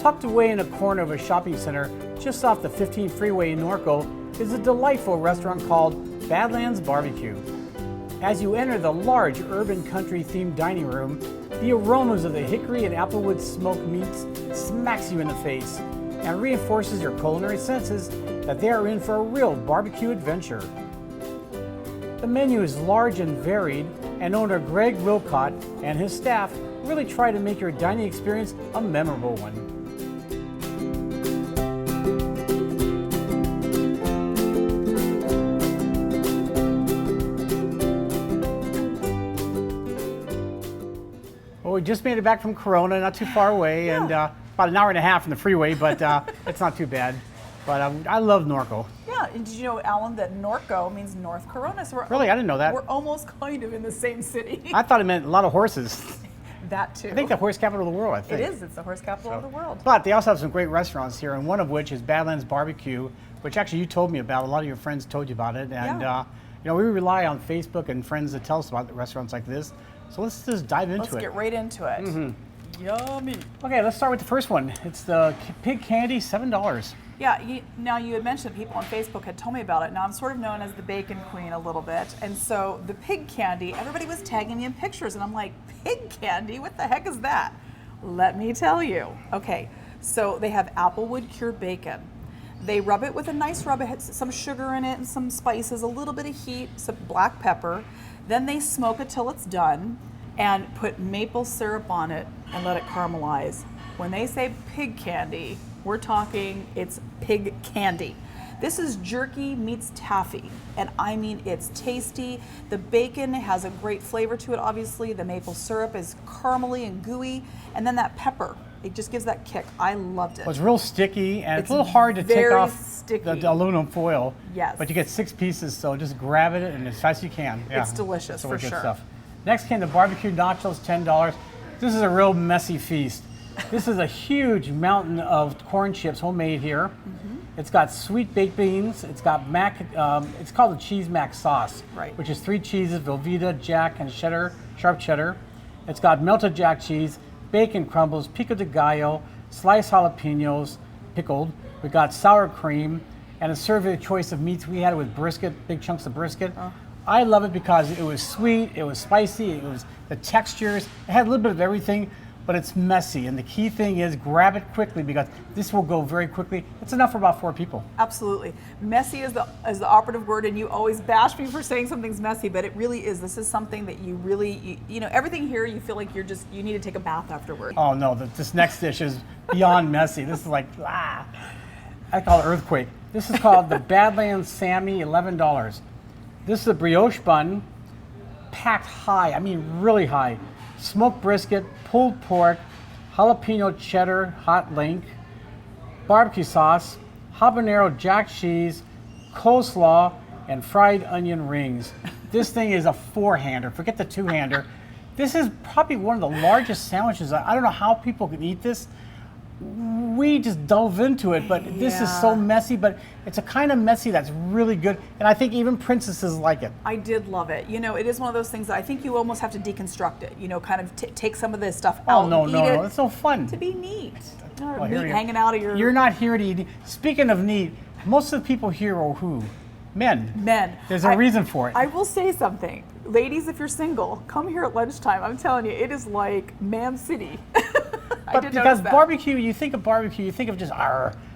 Tucked away in a corner of a shopping center just off the 15 freeway in Norco is a delightful restaurant called Badlands BBQ. As you enter the large urban country themed dining room, the aromas of the hickory and applewood smoked meats smacks you in the face and reinforces your culinary senses that they are in for a real barbecue adventure. The menu is large and varied, and owner Greg Wilcott and his staff really try to make your dining experience a memorable one. Well, we just made it back from Corona, not too far away, and about an hour and a half from the freeway, but it's not too bad. But I love Norco. Yeah, and did you know, Allan, that Norco means North Corona? So Really? I didn't know that. We're almost kind of in the same city. I thought it meant a lot of horses. That too. I think the horse capital of the world, I think. It is. It's the horse capital of the world. But they also have some great restaurants here, and one of which is Badlands BBQ, which actually you told me about. A lot of your friends told you about it. And we rely on Facebook and friends that tell us about the restaurants like this. So let's just dive into it. Let's get right into it. Yummy. Okay, let's start with the first one. It's the pig candy, $7. Yeah, now you had mentioned people on Facebook had told me about it. Now I'm sort of known as the bacon queen a little bit. And so the pig candy, everybody was tagging me in pictures and I'm like, pig candy? What the heck is that? Let me tell you. Okay, so they have applewood cured bacon. They rub it with a nice rub. It has some sugar in it and some spices, a little bit of heat, some black pepper. Then they smoke it till it's done and put maple syrup on it and let it caramelize. When they say pig candy, we're talking it's pig candy. This is jerky meets taffy, and I mean it's tasty. The bacon has a great flavor to it, obviously. The maple syrup is caramely and gooey, and then that pepper, it just gives that kick. I loved it. Well, it's real sticky, and it's a little hard to take off the aluminum foil. Yes. But you get 6 pieces, so just grab it and as fast as you can. Yeah. It's delicious, for sure. Stuff. Next came the BBQ Nachos, $10. This is a real messy feast. This is a huge mountain of corn chips, homemade here. It's got sweet baked beans. It's got it's called the cheese mac sauce, right, which is 3 cheeses, Velveeta, Jack, and cheddar, sharp cheddar. It's got melted jack cheese, bacon crumbles, pico de gallo, sliced jalapenos, pickled. We got sour cream, and a serving choice of meats. We had it with brisket, big chunks of brisket. I love it because it was sweet, it was spicy, it was the textures. It had a little bit of everything, but it's messy. And the key thing is grab it quickly because this will go very quickly. It's enough for about 4 people. Absolutely. Messy is the operative word, and you always bash me for saying something's messy, but it really is. This is something that you really, everything here, you feel like you need to take a bath afterward. Oh no, this next dish is beyond messy. This is like, I call it earthquake. This is called the Badlands Sammy, $11. This is a brioche bun, packed high, I mean really high. Smoked brisket, pulled pork, jalapeno cheddar, hot link, barbecue sauce, habanero jack cheese, coleslaw, and fried onion rings. This thing is a 4-hander, forget the 2-hander. This is probably one of the largest sandwiches. I don't know how people can eat this. We just dove into it, but this is so messy, but it's a kind of messy that's really good, and I think even princesses like it. I did love it. It is one of those things that I think you almost have to deconstruct it, kind of take some of this stuff out. Oh, no, it's so fun. To be neat. Well, neat hanging out of your... You're not here to eat. Speaking of neat, most of the people here are who? Men. Men. There's a reason for it. I will say something. Ladies, if you're single, come here at lunchtime. I'm telling you, it is like Man City. But because barbecue, you think of just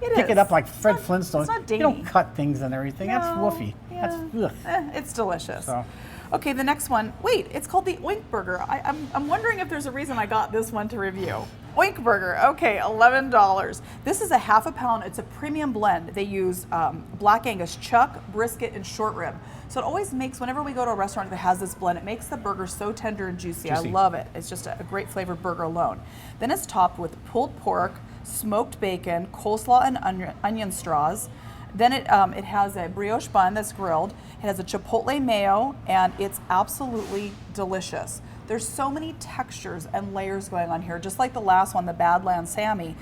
pick it up like Fred Flintstone. It's not dainty. You don't cut things and everything. That's woofy. Yeah. It's delicious. So. Okay, the next one. Wait, it's called the Oink Burger. I'm wondering if there's a reason I got this one to review. Oink Burger. Okay, $11. This is a half a pound. It's a premium blend. They use Black Angus chuck, brisket, and short rib. So it always makes, whenever we go to a restaurant that has this blend, it makes the burger so tender and juicy. I love it. It's just a great flavored burger alone. Then it's topped with pulled pork, smoked bacon, coleslaw, and onion straws. Then it has a brioche bun that's grilled. It has a chipotle mayo, and it's absolutely delicious. There's so many textures and layers going on here, just like the last one, the Badlands Sammy.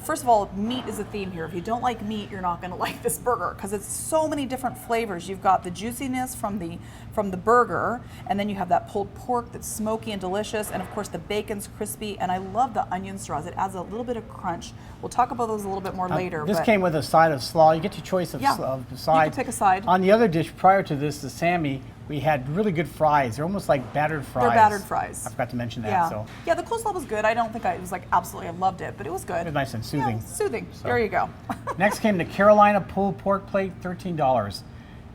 First of all, meat is a theme here. If you don't like meat, you're not going to like this burger because it's so many different flavors. You've got the juiciness from the burger, and then you have that pulled pork that's smoky and delicious, and of course the bacon's crispy, and I love the onion straws. It adds a little bit of crunch. We'll talk about those a little bit more later. This came with a side of slaw. You get your choice of the side. You can pick a side. On the other dish prior to this, the Sammy, we had really good fries. They're almost like battered fries. They're battered fries. I forgot to mention that. Yeah, So. yeah. The coleslaw was good. I don't think it was like absolutely. I loved it, but it was good. It was nice and soothing. Yeah, soothing. So. There you go. Next came the Carolina pulled pork plate, $13.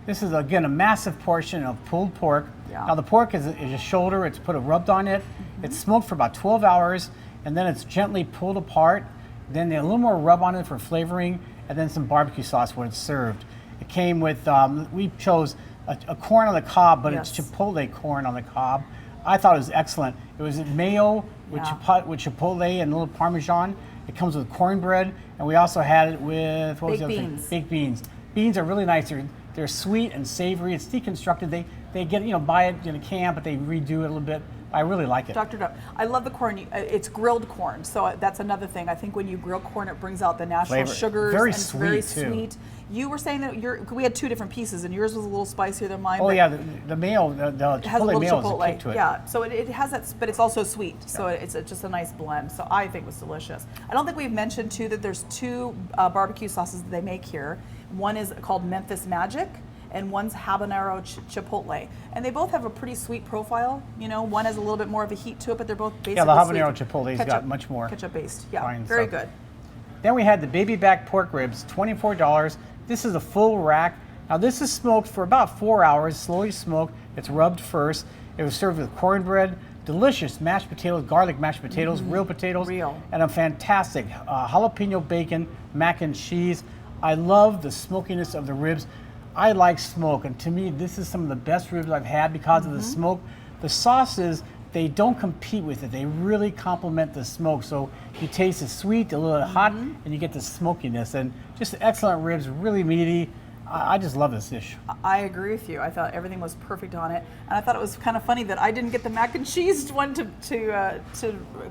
This is again a massive portion of pulled pork. Yeah. Now the pork is a shoulder. It's rubbed on it. It's smoked for about 12 hours, and then it's gently pulled apart. Then a little more rub on it for flavoring, and then some barbecue sauce when it's served. It came with we chose a corn on the cob, but it's chipotle corn on the cob. I thought it was excellent. It was mayo with chipotle and a little Parmesan. It comes with cornbread, and we also had it with baked beans. Baked beans. Beans are really nice. They're sweet and savory. It's deconstructed. They get buy it in a can, but they redo it a little bit. I really like it. Dr. Duck, I love the corn. It's grilled corn, so that's another thing. I think when you grill corn, it brings out the natural sugars. Very and it's sweet, very too. Sweet. You were saying that we had two different pieces, and yours was a little spicier than mine. Oh yeah, the mayo, the chipotle mayo is a kick to it. Yeah, so it has that, but it's also sweet. So it's just a nice blend. So I think it was delicious. I don't think we've mentioned too that there's two barbecue sauces that they make here. One is called Memphis Magic, and one's habanero chipotle, and they both have a pretty sweet profile. One has a little bit more of a heat to it, but they're both basically the habanero sweet. chipotle's got much more ketchup based. Yeah, fine very stuff. good. Then we had the baby back pork ribs, $24. This is a full rack. Now this is smoked for about 4 hours, slowly smoked. It's rubbed first. It was served with cornbread, delicious mashed potatoes, garlic mashed potatoes, real potatoes, and a fantastic jalapeno bacon, mac and cheese. I love the smokiness of the ribs. I like smoke, and to me, this is some of the best ribs I've had because of the smoke. The sauces, they don't compete with it. They really complement the smoke. So you taste the sweet, a little hot, and you get the smokiness. And just excellent ribs, really meaty. I just love this dish. I agree with you. I thought everything was perfect on it, and I thought it was kind of funny that I didn't get the mac and cheese one to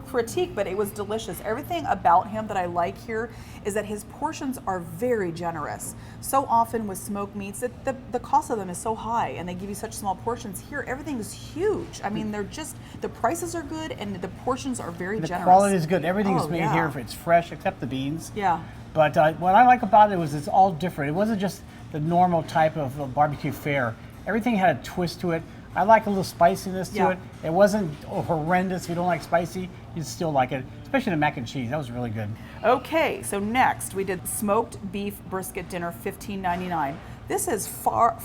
critique, but it was delicious. Everything about him that I like here is that his portions are very generous. So often with smoked meats, the cost of them is so high, and they give you such small portions. Here, everything is huge. I mean, the prices are good, and the portions are very generous. The quality is good. Everything's made here. It's fresh, except the beans. Yeah. But what I like about it was it's all different. It wasn't just the normal type of barbecue fare. Everything had a twist to it. I like a little spiciness to it. It wasn't horrendous. If you don't like spicy, you'd still like it, especially the mac and cheese. That was really good. Okay, so next we did smoked beef brisket dinner, $15.99. This is 4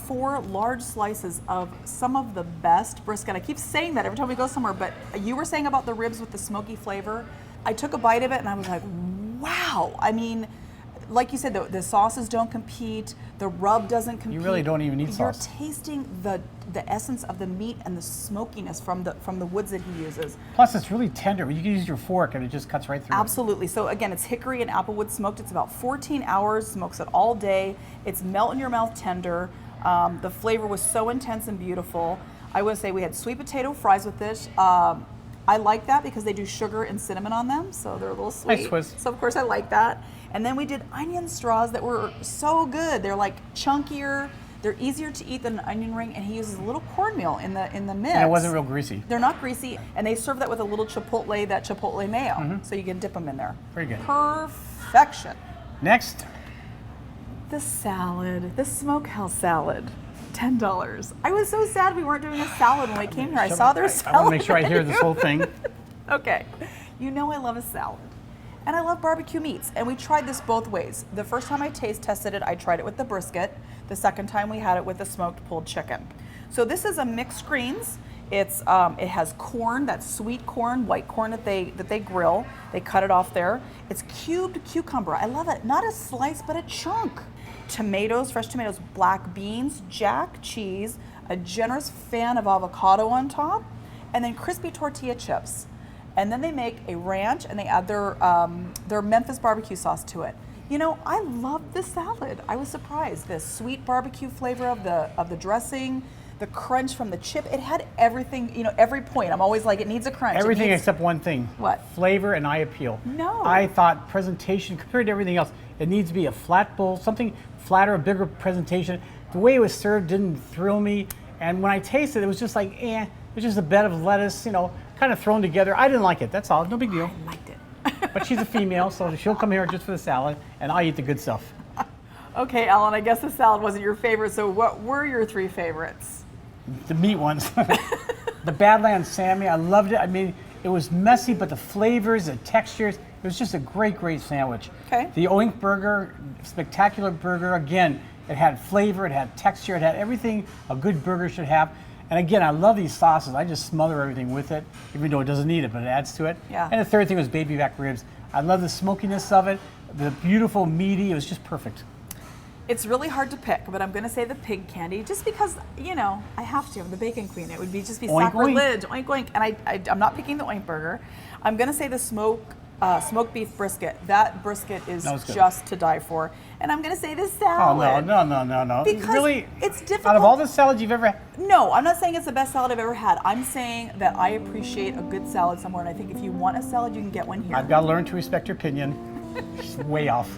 large slices of some of the best brisket. I keep saying that every time we go somewhere, but you were saying about the ribs with the smoky flavor. I took a bite of it and I was like, wow. I mean, like you said, the sauces don't compete. The rub doesn't compete. You really don't even need sauce. You're tasting the essence of the meat and the smokiness from the woods that he uses. Plus, it's really tender. You can use your fork and it just cuts right through. Absolutely. So again, it's hickory and applewood smoked. It's about 14 hours. Smokes it all day. It's melt in your mouth tender. The flavor was so intense and beautiful. I would say we had sweet potato fries with this. I like that because they do sugar and cinnamon on them, so they're a little sweet. Nice twist. So of course I like that. And then we did onion straws that were so good. They're like chunkier. They're easier to eat than an onion ring, and he uses a little cornmeal in the mix. And it wasn't real greasy. They're not greasy, and they serve that with a little chipotle mayo, so you can dip them in there. Very good. Perfection. Next. The salad, the smokehouse salad. $10. I was so sad we weren't doing a salad when we came here. I saw their salad. I want to make sure I hear this whole thing. Okay. You know I love a salad. And I love barbecue meats. And we tried this both ways. The first time I taste tested it, I tried it with the brisket. The second time we had it with the smoked pulled chicken. So this is a mixed greens. It has corn, that sweet corn, white corn that they grill. They cut it off there. It's cubed cucumber. I love it. Not a slice, but a chunk. Tomatoes, fresh tomatoes, black beans, jack cheese, a generous fan of avocado on top, and then crispy tortilla chips. And then they make a ranch and they add their Memphis barbecue sauce to it. You know, I love this salad. I was surprised. The sweet barbecue flavor of the dressing, the crunch from the chip. It had everything, you know, every point. I'm always like, it needs a crunch. Everything except one thing. What? Flavor and eye appeal. No. I thought presentation, compared to everything else, it needs to be a flat bowl, something flatter, a bigger presentation. The way it was served didn't thrill me. And when I tasted it, it was just like, it was just a bed of lettuce, you know, kind of thrown together. I didn't like it, that's all, no big deal. I liked it. But she's a female, so she'll come here just for the salad, and I eat the good stuff. Okay, Allan, I guess the salad wasn't your favorite, so what were your 3 favorites? The meat ones. The Badlands Sammy, I loved it. I mean, it was messy, but the flavors, the textures, it was just a great, great sandwich. Okay. The Oink burger, spectacular burger. Again, it had flavor, it had texture, it had everything a good burger should have. And again, I love these sauces. I just smother everything with it, even though it doesn't need it, but it adds to it. Yeah. And the third thing was baby back ribs. I love the smokiness of it, the beautiful meaty, it was just perfect. It's really hard to pick, but I'm going to say the pig candy just because, you know, I have to. I'm the bacon queen. It would be just be Oink, sacrilege. Oink, oink. And I'm not picking the oink burger. I'm going to say the smoked beef brisket. That brisket is just to die for. And I'm going to say the salad. Oh, no. Because really, it's difficult. Out of all the salads you've ever had? No, I'm not saying it's the best salad I've ever had. I'm saying that I appreciate a good salad somewhere, and I think if you want a salad, you can get one here. I've got to learn to respect your opinion. She's way off.